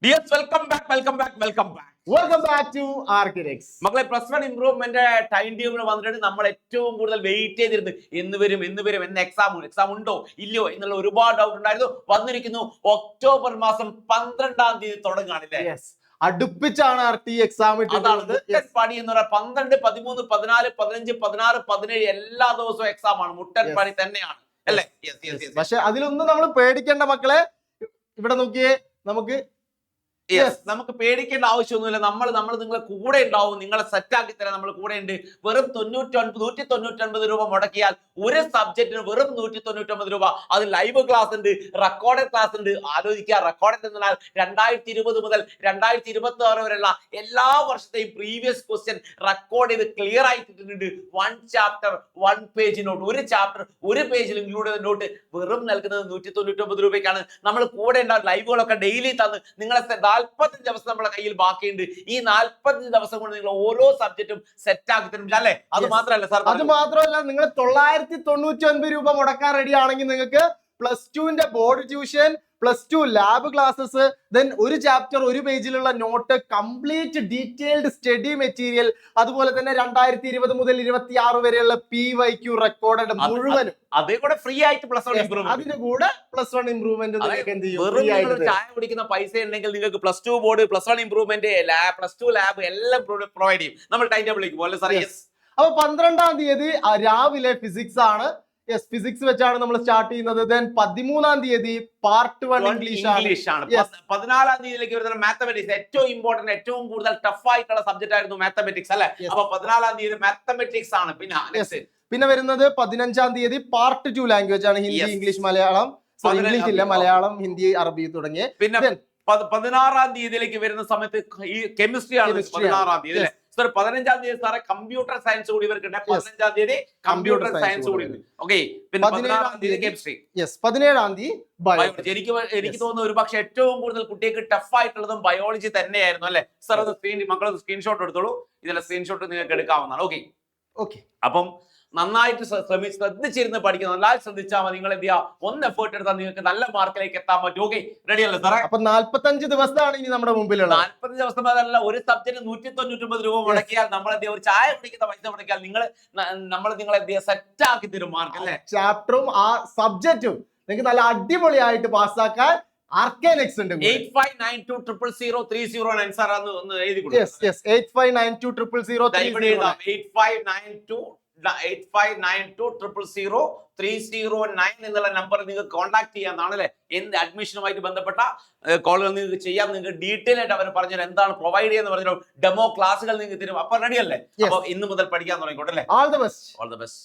Dears welcome back. Welcome back to Architects. മക്കളെ plus one improvement time table വന്നിട്ട് നമ്മൾ ഏറ്റവും കൂടുതൽ വെയിറ്റ് ചെയ്തിരുന്നു എന്ന് എക്സാം ഉണ്ടോ ഇല്ലയോ എന്നുള്ള ഒരുപാട് ഡൗട്ട് ഉണ്ടായിരുന്നു. വന്നിരിക്കുന്നു ഒക്ടോബർ മാസം 12-ാം തീയതി തുടങ്ങുകയാണല്ലേ. Yes. അടുപ്പിച്ചാണ് എക്സാം പണി എന്ന് പറയുന്നത് 12, 13, 14, 15, 16, 17 എല്ലാ ദിവസവും എക്സാം ആണ്. മുട്ടൻ പണി തന്നെയാണ് അല്ലേ. പക്ഷെ അതിലൊന്നും നമ്മൾ പേടിക്കേണ്ട മക്കളെ. ഇവിടെ നോക്കിയേ, നമുക്ക് പേടിക്കേണ്ട ആവശ്യമൊന്നുമില്ല. നമ്മൾ നിങ്ങളെ കൂടെ ഉണ്ടാവും, നിങ്ങളെ സെറ്റ് ആക്കി തരാൻ നമ്മൾ കൂടെ ഉണ്ട്. വെറും 199 രൂപ മുടക്കിയാൽ ഒരു സബ്ജക്റ്റിന് വെറും 199 രൂപ. അത് ലൈവ് ക്ലാസ് ഉണ്ട്, റെക്കോർഡഡ് ക്ലാസ് ഉണ്ട്. ആലോചിക്കുക, റെക്കോർഡഡ് എന്നാൽ 2020 മുതൽ 2026 വരെയുള്ള എല്ലാ വർഷത്തെയും പ്രീവിയസ് ക്വസ്റ്റ്യൻ റെക്കോർഡ് ചെയ്ത് ക്ലിയർ ആയിട്ടിട്ടുണ്ട്. 1 ചാപ്റ്റർ 1 പേജ് നോട്ട്, ഒരു ചാപ്റ്റർ ഒരു പേജിൽ ഇൻക്ലൂഡ് ചെയ്ത നോട്ട് വെറും നൽകുന്നത് 199 രൂപയ്ക്കാണ്. നമ്മൾ കൂടെ ഉണ്ടാവും. ലൈവുകളൊക്കെ ഡെയിലി തന്ന് നിങ്ങളെ 45 ദിവസം നമ്മുടെ കയ്യിൽ ബാക്കിയുണ്ട്. ഈ 45 ദിവസം കൊണ്ട് നിങ്ങൾ ഓരോ സബ്ജക്റ്റും സെറ്റ് ആക്കി തരും അല്ലേ. അത് മാത്രമല്ല സാർ, അത് മാത്രമല്ല, നിങ്ങൾ 999 രൂപ മുടക്കാൻ റെഡി ആണെങ്കിൽ നിങ്ങൾക്ക് +2 board tuition, +2 lab classes, then ഒരു ചാപ്റ്റർ ഒരു പേജിലുള്ള note, complete detailed study material, അതുപോലെ തന്നെ 2020 മുതൽ 26 വരെയുള്ള PYQ റെക്കോർഡഡ് മുഴുവനും അതേ കൂടെ ഫ്രീ ആയിട്ട് അതിന് കൂടെ +1 ഇംപ്രൂവ്മെന്റ്. ചായ കുടിക്കുന്ന പൈസ ഉണ്ടെങ്കിൽ നിങ്ങൾക്ക് +2 ബോർഡ്, +1 ഇംപ്രൂവ്മെന്റ്, +2 ലാബ് എല്ലാം പ്രൊവൈഡ് ചെയ്യും. നമ്മൾ ടൈം ടേബിളിലേക്ക് പോലെ സാർ. അപ്പൊ 12-ാം തീയതി രാവിലെ ഫിസിക്സ് ആണ്. ഫിസിക്സ് വെച്ചാണ് നമ്മൾ സ്റ്റാർട്ട് ചെയ്യുന്നത്. ദെൻ 13-ാം തീയതി പാർട്ട് 1 ഇംഗ്ലീഷ് ആണ്. 14-ാം തീയതിയിലേക്ക് വരുന്ന മാത്തമെറ്റിക്സ്. ഏറ്റവും ഇമ്പോർട്ടന്റ്, ഏറ്റവും കൂടുതൽ ടഫ് ആയിട്ടുള്ള സബ്ജക്ട് ആയിരുന്നു മാത്തമെറ്റിക്സ് അല്ലെ. അപ്പൊ 14-ാം തീയതി മാത്തമെറ്റിക്സ് ആണ്. പിന്നെ വരുന്നത് 15-ാം തീയതി പാർട്ട് 2 ലാംഗ്വേജ് ആണ്. ഹിന്ദി, ഇംഗ്ലീഷ്, മലയാളം. ഇംഗ്ലീഷ് ഇല്ല, മലയാളം, ഹിന്ദി, അറബി തുടങ്ങിയ. പിന്നെ 16-ാം തീയതിയിലേക്ക് വരുന്ന സമയത്ത് ഈ കെമിസ്ട്രി ആണ് 16-ാം തീയതി. 15-ാം തീയതി സാറെ കമ്പ്യൂട്ടർ സയൻസ് കൂടി ഇവർക്ക് 15-ാം തീയതി കമ്പ്യൂട്ടർ സയൻസ് കൂടി. ഓക്കെ, പിന്നെ 17-ാം തീയതി കെമിസ്ട്രി, 17-ാം തീയതി ബയോളജി. എനിക്ക് തോന്നുന്നു ഒരു പക്ഷെ ഏറ്റവും കൂടുതൽ കുട്ടികൾക്ക് ടഫ് ആയിട്ടുള്ളതും ബയോളജി തന്നെയായിരുന്നു അല്ലെ സാർ. അത് മക്കളെ സ്ക്രീൻഷോട്ട് എടുത്തോളൂ. ഇതിലെ സ്ക്രീൻഷോട്ട് നിങ്ങൾക്ക് എടുക്കാവുന്നതാണ്. ഓക്കെ. അപ്പം നന്നായിട്ട് ശ്രദ്ധിച്ചിരുന്ന് പഠിക്കുന്നത്, നന്നായി ശ്രദ്ധിച്ചാൽ മതി. നിങ്ങൾ എന്ത് ചെയ്യുക, ഒന്ന് എഫേർട്ട് എടുത്താൽ നിങ്ങൾക്ക് നല്ല മാർക്കിലേക്ക് എത്താൻ പറ്റും. ഓക്കെ, റെഡി അല്ലേ സാറേ? അപ്പൊ 45 ദിവസമാണ് ഇനി നമ്മുടെ മുമ്പിലുള്ള. 45 ദിവസം അതല്ല, ഒരു സബ്ജക്റ്റിന് 199 രൂപ മുടക്കിയാൽ നമ്മൾ എന്ത് ഒരു ചായ കുടിക്കുന്ന പൈസ മുടക്കിയാൽ നമ്മൾ നിങ്ങളെ എന്ത് ചെയ്യുക, സെറ്റ് ആക്കി തരും മാർക്ക് അല്ലേ. ചാപ്റ്ററും ആ സബ്ജക്റ്റും നിങ്ങൾക്ക് നല്ല അടിപൊളിയായിട്ട് പാസ്സാക്കാൻ Architects ഉണ്ട്. 8592000309 സാർ ഒന്ന് എഴുതി കൊടുക്കുക. 8592000309 എന്നുള്ള നമ്പർ നിങ്ങൾക്ക് കോൺടാക്ട് ചെയ്യാവുന്നതാണല്ലേ. എന്ത് അഡ്മിഷനുമായിട്ട് ബന്ധപ്പെട്ട കോളുകൾ നിങ്ങൾക്ക് ചെയ്യാം. നിങ്ങൾക്ക് ഡീറ്റെയിൽ ആയിട്ട് അവർ പറഞ്ഞാൽ എന്താണ് പ്രൊവൈഡ് ചെയ്യുന്ന പറഞ്ഞാൽ ഡെമോ ക്ലാസ്സുകൾ നിങ്ങൾക്ക് തരും. അപ്പൊ റെഡി അല്ലേ? അപ്പൊ ഇന്ന് മുതൽ പഠിക്കാൻ തുടങ്ങിക്കോട്ടെ അല്ലേ. All the best. All the best.